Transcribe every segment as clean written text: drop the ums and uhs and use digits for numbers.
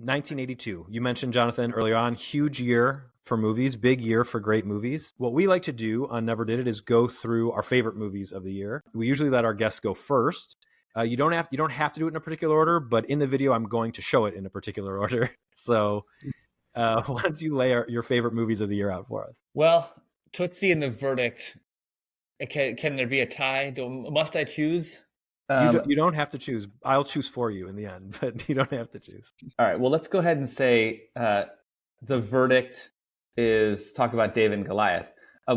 1982. You mentioned, Jonathan, earlier on, huge year for movies, big year for great movies. What we like to do on Never Did It is go through our favorite movies of the year. We usually let our guests go first. You don't have to do it in a particular order, but in the video, I'm going to show it in a particular order. So why don't you lay your favorite movies of the year out for us? Well, Tootsie and The Verdict. Can there be a tie? Must I choose? You don't have to choose. I'll choose for you in the end, but you don't have to choose. All right. Well, let's go ahead and say The Verdict is talk about David and Goliath, a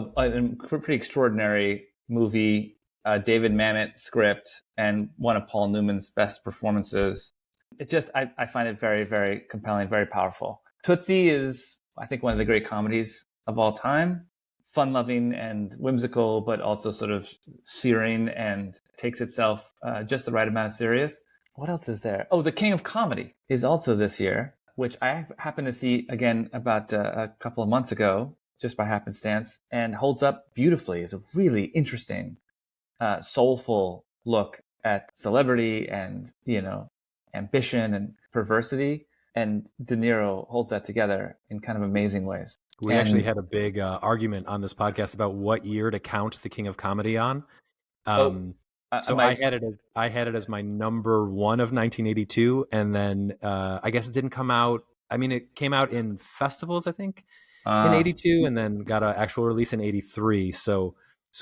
pretty extraordinary movie. David Mamet script and one of Paul Newman's best performances. It just I find it very, very compelling, very powerful. Tootsie is, I think, one of the great comedies of all time. Fun-loving and whimsical, but also sort of searing and takes itself just the right amount of serious. What else is there? Oh, The King of Comedy is also this year, which I happened to see again about a couple of months ago, just by happenstance, and holds up beautifully. It's a really interesting, soulful look at celebrity and, ambition and perversity. And De Niro holds that together in kind of amazing ways. We actually had a big argument on this podcast about what year to count The King of Comedy on. So I had it as my number one of 1982, and then I guess it didn't come out. I mean, it came out in festivals, I think, in 82, and then got an actual release in 83. So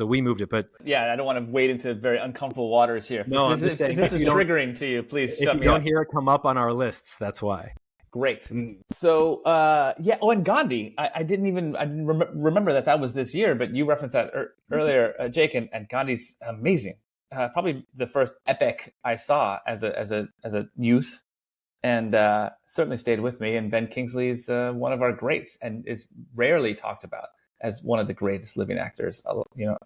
we moved it, but yeah, I don't want to wade into very uncomfortable waters here. No, if this is triggering to you, please. If you don't hear it come up on our lists, that's why. Great. So, yeah. Oh, and Gandhi. I didn't remember that was this year, but you referenced that earlier, Jake. And Gandhi's amazing. Probably the first epic I saw as a youth, and certainly stayed with me. And Ben Kingsley's one of our greats, and is rarely talked about as one of the greatest living actors,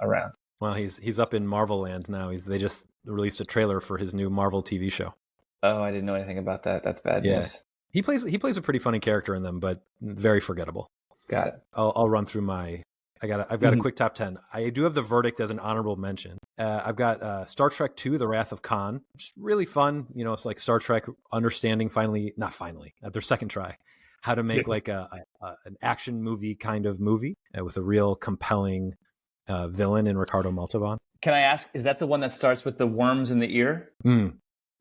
around. Well, he's up in Marvel land now. They just released a trailer for his new Marvel TV show. Oh, I didn't know anything about that. That's bad news. He plays a pretty funny character in them, but very forgettable. Got it. I'll run through I've got a quick top 10. I do have The Verdict as an honorable mention. I've got Star Trek II, The Wrath of Khan, which is really fun. It's like Star Trek understanding at their second try, how to make like an action movie kind of movie with a real compelling villain in Ricardo Montalban. Can I ask, is that the one that starts with the worms in the ear?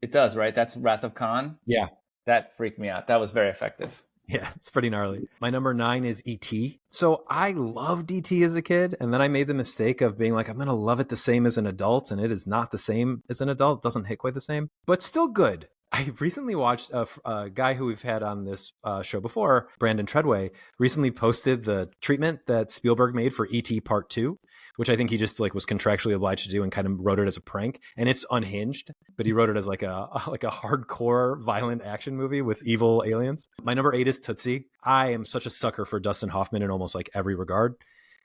It does, right? That's Wrath of Khan? Yeah. That freaked me out. That was very effective. Yeah, it's pretty gnarly. My number 9 is E.T. So I loved E.T. as a kid, and then I made the mistake of being like, I'm going to love it the same as an adult, and it is not the same as an adult. It doesn't hit quite the same, but still good. I recently watched a guy who we've had on this show before, Brandon Treadway, recently posted the treatment that Spielberg made for E.T. Part 2, which I think he just was contractually obliged to do and kind of wrote it as a prank. And it's unhinged, but he wrote it as like a hardcore violent action movie with evil aliens. My number 8 is Tootsie. I am such a sucker for Dustin Hoffman in almost like every regard.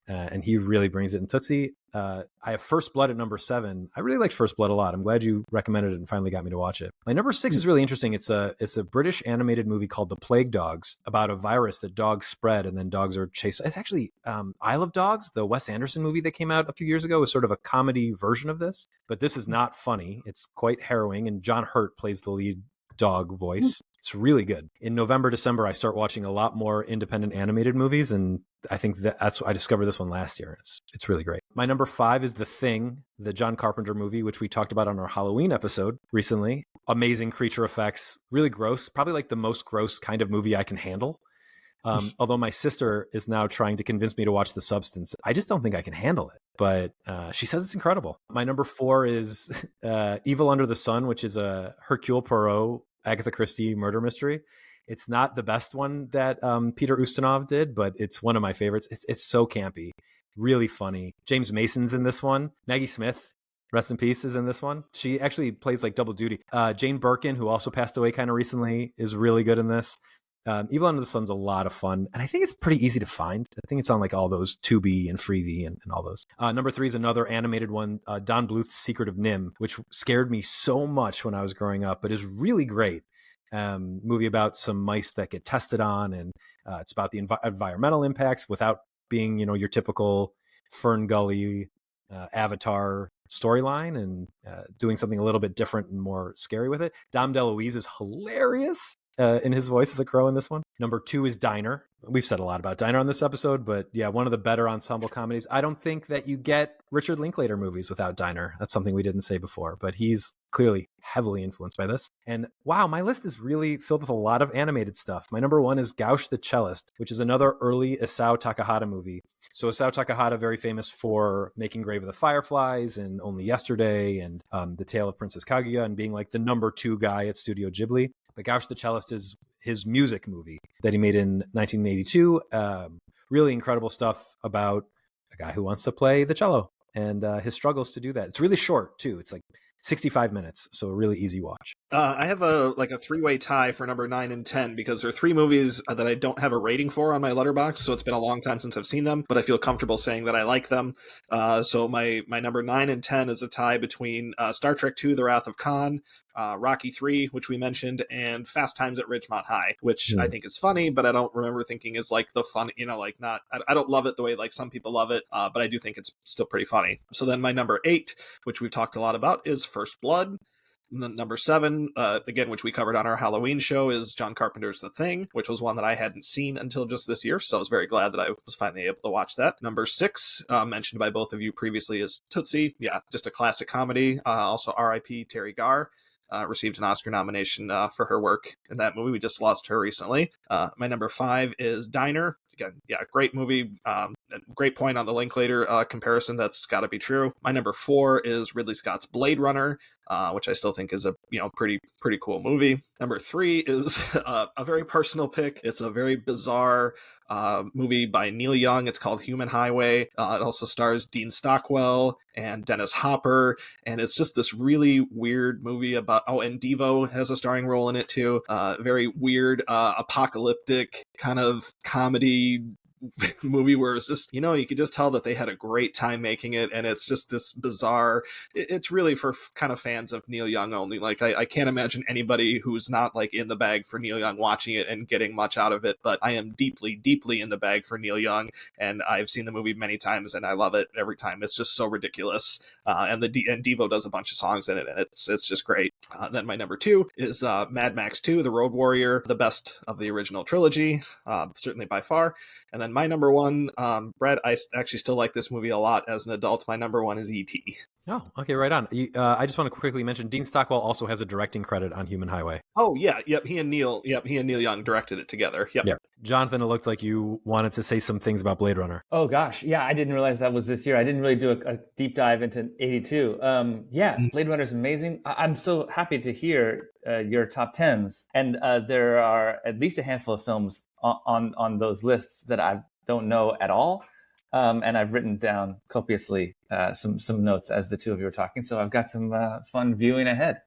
And he really brings it in Tootsie. I have First Blood at number 7. I really liked First Blood a lot. I'm glad you recommended it and finally got me to watch it. My number 6 is really interesting. It's a British animated movie called The Plague Dogs, about a virus that dogs spread and then dogs are chased. It's actually Isle of Dogs, the Wes Anderson movie that came out a few years ago, was sort of a comedy version of this. But this is not funny. It's quite harrowing, and John Hurt plays the lead dog voice. It's really good. In November, December, I start watching a lot more independent animated movies, and I think that's I discovered this one last year. It's really great. My number 5 is The Thing, the John Carpenter movie, which we talked about on our Halloween episode recently. Amazing creature effects, really gross, probably like the most gross kind of movie I can handle. Although my sister is now trying to convince me to watch The Substance. I just don't think I can handle it, but she says it's incredible. My number 4 is Evil Under the Sun, which is a Hercule Poirot, Agatha Christie murder mystery. It's not the best one that Peter Ustinov did, but it's one of my favorites. It's so campy, really funny. James Mason's in this one. Maggie Smith, rest in peace, is in this one. She actually plays like double duty. Jane Birkin, who also passed away kind of recently, is really good in this. Evil Under the Sun's a lot of fun, and I think it's pretty easy to find. I think it's on like all those Tubi and Freevee and all those. Number 3 is another animated one, Don Bluth's Secret of Nim, which scared me so much when I was growing up, but is really great. Movie about some mice that get tested on, and it's about the environmental impacts without being, your typical Fern Gully Avatar storyline, and doing something a little bit different and more scary with it. Dom DeLuise is hilarious. in his voice as a crow in this one. Number 2 is Diner. We've said a lot about Diner on this episode, but yeah, one of the better ensemble comedies. I don't think that you get Richard Linklater movies without Diner. That's something we didn't say before, but he's clearly heavily influenced by this. And wow, my list is really filled with a lot of animated stuff. My number 1 is Gauche the Cellist, which is another early Isao Takahata movie. So Isao Takahata, very famous for making Grave of the Fireflies and Only Yesterday and The Tale of Princess Kaguya and being like the number 2 guy at Studio Ghibli. But Gauche the Cellist is his music movie that he made in 1982. Really incredible stuff about a guy who wants to play the cello and his struggles to do that. It's really short, too. It's like 65 minutes, so a really easy watch. I have a 3-way tie for number 9 and 10 because they're 3 movies that I don't have a rating for on my Letterboxd, so it's been a long time since I've seen them, but I feel comfortable saying that I like them. So my number 9 and 10 is a tie between Star Trek II: The Wrath of Khan, Rocky 3, which we mentioned, and Fast Times at Ridgemont High, which I think is funny, but I don't remember thinking is like the fun, I don't love it the way like some people love it, but I do think it's still pretty funny. So then my number 8, which we've talked a lot about, is First Blood. And then number 7, again, which we covered on our Halloween show, is John Carpenter's The Thing, which was one that I hadn't seen until just this year, so I was very glad that I was finally able to watch that. Number 6, mentioned by both of you previously, is Tootsie. Yeah, just a classic comedy. Also R.I.P. Terry Garr. Received an Oscar nomination for her work in that movie. We just lost her recently. My number 5 is Diner. Again, yeah, great movie. Great point on the Linklater comparison. That's got to be true. My number 4 is Ridley Scott's Blade Runner, which I still think is a pretty cool movie. Number 3 is a very personal pick. It's a very bizarre movie by Neil Young. It's called Human Highway. It also stars Dean Stockwell and Dennis Hopper, and it's just this really weird movie about, and Devo has a starring role in it too. Very weird, apocalyptic kind of comedy movie where it's just, you could just tell that they had a great time making it, and it's just this bizarre, it's really for kind of fans of Neil Young only. Like I can't imagine anybody who's not like in the bag for Neil Young watching it and getting much out of it, but I am deeply in the bag for Neil Young, and I've seen the movie many times and I love it every time. It's just so ridiculous, and Devo does a bunch of songs in it, and it's just great. Then my number 2 is Mad Max 2, The Road Warrior, the best of the original trilogy, certainly by far. And then my number 1, Brad, I actually still like this movie a lot as an adult. My number 1 is E.T. Oh, okay, right on. I just want to quickly mention Dean Stockwell also has a directing credit on Human Highway. Oh yeah, yep. He and Neil Young directed it together. Yep. Jonathan, it looked like you wanted to say some things about Blade Runner. Oh gosh, yeah, I didn't realize that was this year. I didn't really do a deep dive into 82. Blade Runner is amazing. I'm so happy to hear your top 10s, and there are at least a handful of films on those lists that I don't know at all. And I've written down copiously some notes as the two of you were talking, so I've got some fun viewing ahead.